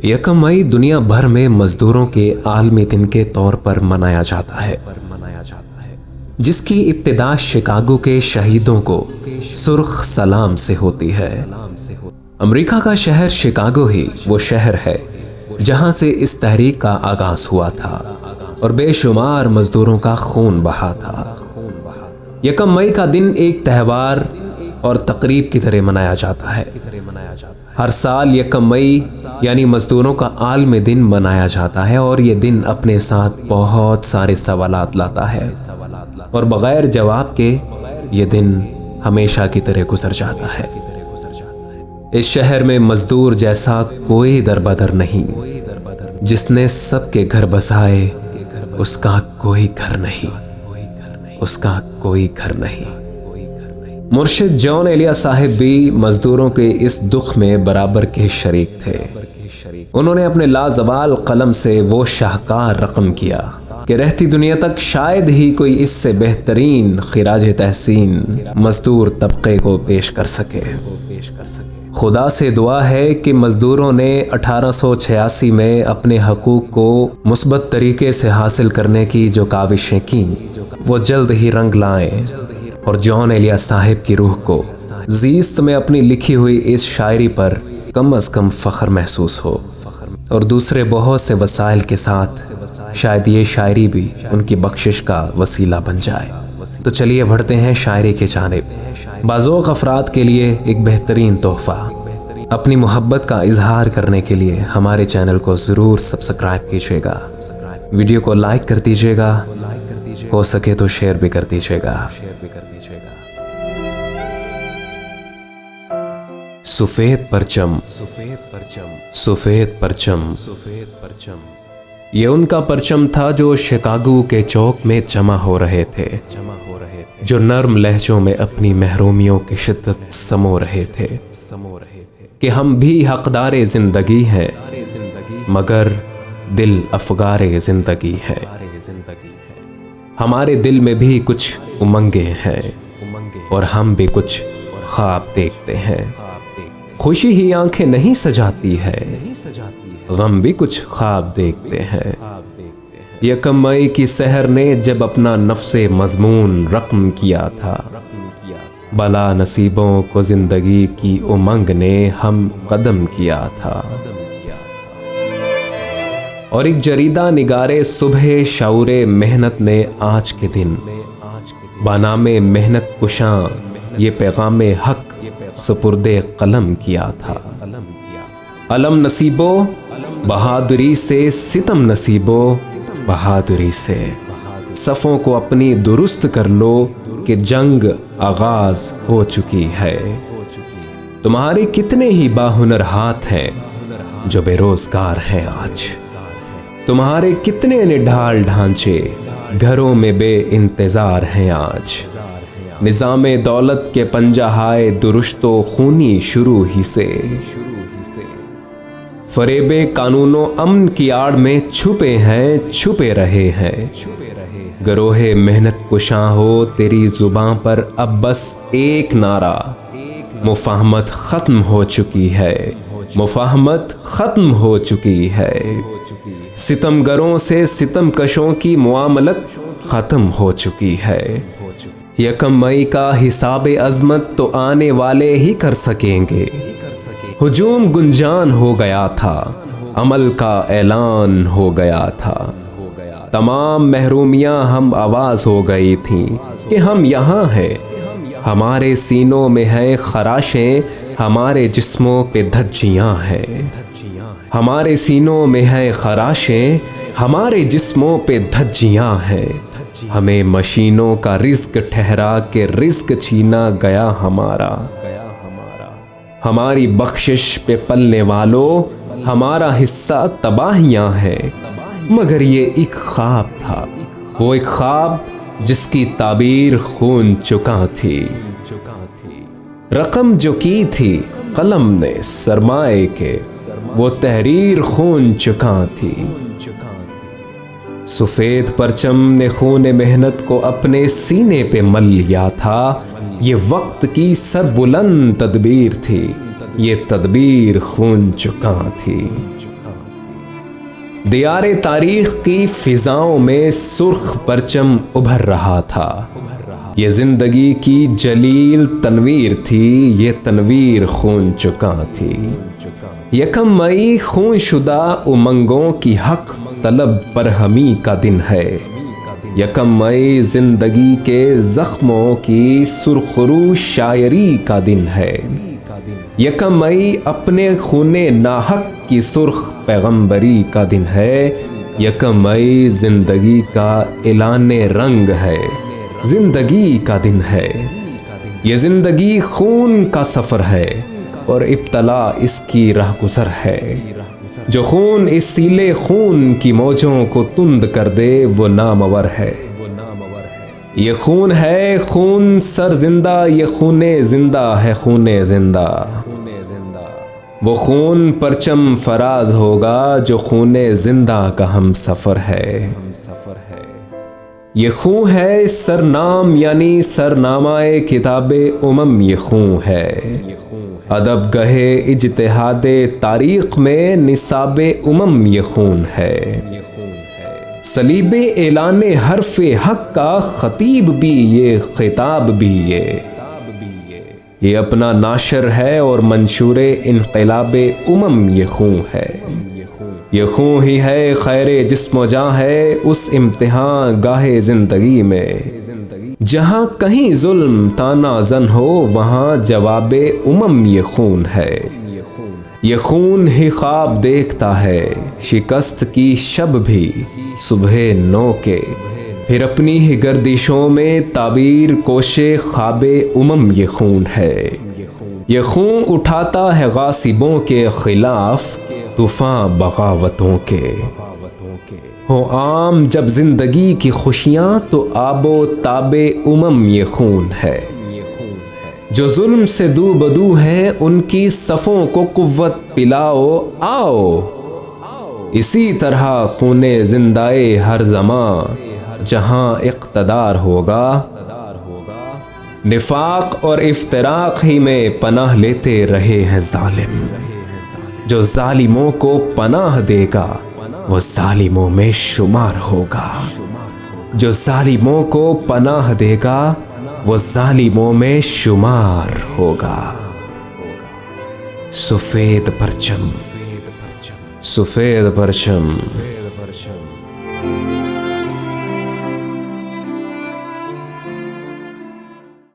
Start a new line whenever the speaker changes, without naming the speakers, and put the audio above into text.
یکم مئی دنیا بھر میں مزدوروں کے عالمی دن کے طور پر منایا جاتا ہے، جس کی ابتدا شکاگو کے شہیدوں کو سرخ سلام سے ہوتی ہے۔ امریکہ کا شہر شکاگو ہی وہ شہر ہے جہاں سے اس تحریک کا آغاز ہوا تھا اور بے شمار مزدوروں کا خون بہا تھا۔ یکم مئی کا دن ایک تہوار اور تقریب کی طرح منایا جاتا ہے۔ ہر سال یکم مئی یعنی مزدوروں کا عالمی دن منایا جاتا ہے اور یہ دن اپنے ساتھ بہت سارے سوالات لاتا ہے اور بغیر جواب کے یہ دن ہمیشہ کی طرح گزر جاتا ہے۔ اس شہر میں مزدور جیسا کوئی دربدر نہیں، جس نے سب کے گھر بسائے اس کا کوئی گھر نہیں، اس کا کوئی گھر نہیں۔ مرشد جان ایلیا صاحب بھی مزدوروں کے اس دکھ میں برابر کے شریک تھے۔ انہوں نے اپنے لازوال قلم سے وہ شاہکار رقم کیا کہ رہتی دنیا تک شاید ہی کوئی اس سے بہترین خراج تحسین مزدور طبقے کو پیش کر سکے۔ خدا سے دعا ہے کہ مزدوروں نے 1886 میں اپنے حقوق کو مثبت طریقے سے حاصل کرنے کی جو کاوشیں کی وہ جلد ہی رنگ لائیں اور جان ایلیا صاحب کی روح کو زیست میں اپنی لکھی ہوئی اس شاعری پر کم از کم فخر محسوس ہو اور دوسرے بہت سے وسائل کے ساتھ شاید یہ شاعری بھی ان کی بخشش کا وسیلہ بن جائے۔ تو چلیے بڑھتے ہیں شاعری کے جانب۔ بعض افراد کے لیے ایک بہترین تحفہ، اپنی محبت کا اظہار کرنے کے لیے ہمارے چینل کو ضرور سبسکرائب کیجیے گا، ویڈیو کو لائک کر دیجیے گا، ہو سکے تو شیئر بھی کر دیجیے گا۔ سفید پرچم، سفید پرچم، یہ ان کا پرچم تھا جو شکاگو کے چوک میں جمع ہو رہے تھے، جو نرم لہجوں میں اپنی محرومیوں کی شدت سمو رہے تھے کہ ہم بھی حقدار زندگی ہیں مگر دل افگار زندگی ہے۔ ہمارے دل میں بھی کچھ امنگیں ہیں اور ہم بھی کچھ خواب دیکھتے ہیں۔ خوشی ہی آنکھیں نہیں سجاتی ہے، غم بھی کچھ خواب دیکھتے ہیں۔ یکم مئی کی سحر نے جب اپنا نفس مضمون رقم کیا تھا، بلا نصیبوں کو زندگی کی امنگ نے ہم قدم کیا تھا۔ اور ایک جریدہ نگارے صبح شعور محنت نے آج کے دن بنام محنت کشاں یہ پیغام حق سپرد قلم کیا تھا۔ علم نصیبو بہادری سے، ستم نصیبو بہادری سے، صفوں کو اپنی درست کر لو کہ جنگ آغاز ہو چکی ہے۔ تمہارے کتنے ہی باہنر ہاتھ ہیں جو بے روزگار ہیں آج، تمہارے کتنے نڈھال ڈھانچے گھروں میں بے انتظار ہیں آج۔ نظام دولت کے پنجہائے درشت و خونی شروع ہی سے، فریب قانون و امن کی آڑ میں چھپے ہیں، چھپے رہے ہیں۔ گروہ محنت کشاں ہو تیری زباں پر اب بس ایک نعرہ، مفاہمت ختم ہو چکی ہے، مفاہمت ختم ہو چکی ہے۔ ستم گروں سے ستم کشوں کی معاملت ختم ہو چکی ہے۔ یکم مئی کا حساب عظمت تو آنے والے ہی کر سکیں گے۔ ہجوم گنجان ہو گیا تھا، عمل کا اعلان ہو گیا تھا، تمام محرومیاں ہم آواز ہو گئی تھیں کہ ہم یہاں ہیں۔ ہمارے سینوں میں ہے خراشیں، ہمارے جسموں پہ دھجیاں ہیں۔ ہمارے سینوں میں ہے خراشیں، ہمارے جسموں پہ دھجیاں ہیں۔ ہمیں مشینوں کا رزق ٹھہرا کے رزق چھینا گیا ہمارا۔ ہماری بخشش پہ پلنے والوں ہمارا حصہ تباہیاں ہیں، مگر یہ ایک خواب تھا، وہ ایک خواب جس کی تعبیر خون چکا تھی۔ رقم جو کی تھی قلم نے سرمائے کے، وہ تحریر خون چکا تھی۔ سفید پرچم نے خون محنت کو اپنے سینے پہ مل لیا تھا۔ یہ وقت کی سربلند تدبیر تھی، یہ تدبیر خون چکا تھی۔ دیار تاریخ کی فضاؤں میں سرخ پرچم ابھر رہا تھا۔ یہ زندگی کی جلیل تنویر تھی، یہ تنویر خون چکا تھی۔ یکم مئی خون شدہ امنگوں کی حق طلب پرہمی کا دن ہے۔ یکم مئی زندگی کے زخموں کی سرخرو شاعری کا دن ہے۔ یکم مئی اپنے خون ناحق کی سرخ پیغمبری کا دن ہے۔ یکم مئی زندگی کا اعلان رنگ ہے، زندگی کا دن ہے۔ یہ زندگی خون کا سفر ہے اور ابتلا اس کی راہ گزر ہے۔ جو خون اس سیلے خون کی موجوں کو تند کر دے وہ نامور ہے۔ یہ خون ہے خون سر زندہ، یہ خون زندہ ہے خون زندہ۔ وہ خون پرچم فراز ہوگا جو خون زندہ کا ہم سفر ہے۔ یہ خون ہے سرنام یعنی سرنامہ کتاب امم، یہ خون ہے ادب گہے اجتہاد تاریخ میں نصاب امم، یہ خون ہے۔ صلیب اعلان حرف حق کا خطیب بھی یہ، خطاب بھی یہ اپنا ناشر ہے اور منشور انقلاب امم، یہ خون ہے۔ یہ خون ہی ہے خیر جسم و جاں ہے اس امتحان گاہ زندگی میں، جہاں کہیں ظلم تانا زن ہو وہاں جواب امم، یہ خون ہے۔ یہ خون ہی خواب دیکھتا ہے شکست کی شب بھی صبح نو کے، پھر اپنی ہی گردشوں میں تعبیر کوش خواب امم، یہ خون ہے۔ یہ خون اٹھاتا ہے غاصبوں کے خلاف طوفان بغاوتوں کے، ہو عام جب زندگی کی خوشیاں تو آب و تاب امم، یہ خون ہے۔ جو ظلم سے دو بدو ہیں ان کی صفوں کو قوت پلاؤ آؤ، اسی طرح خون زندائے ہر زمان جہاں اقتدار ہوگا، نفاق اور افتراق ہی میں پناہ لیتے رہے ہیں ظالم۔ جو ظالموں کو پناہ دے گا وہ ظالموں میں شمار ہوگا، جو ظالموں کو پناہ دے گا وہ ظالموں میں شمار ہوگا۔ سفید پرچم، سفید پرچم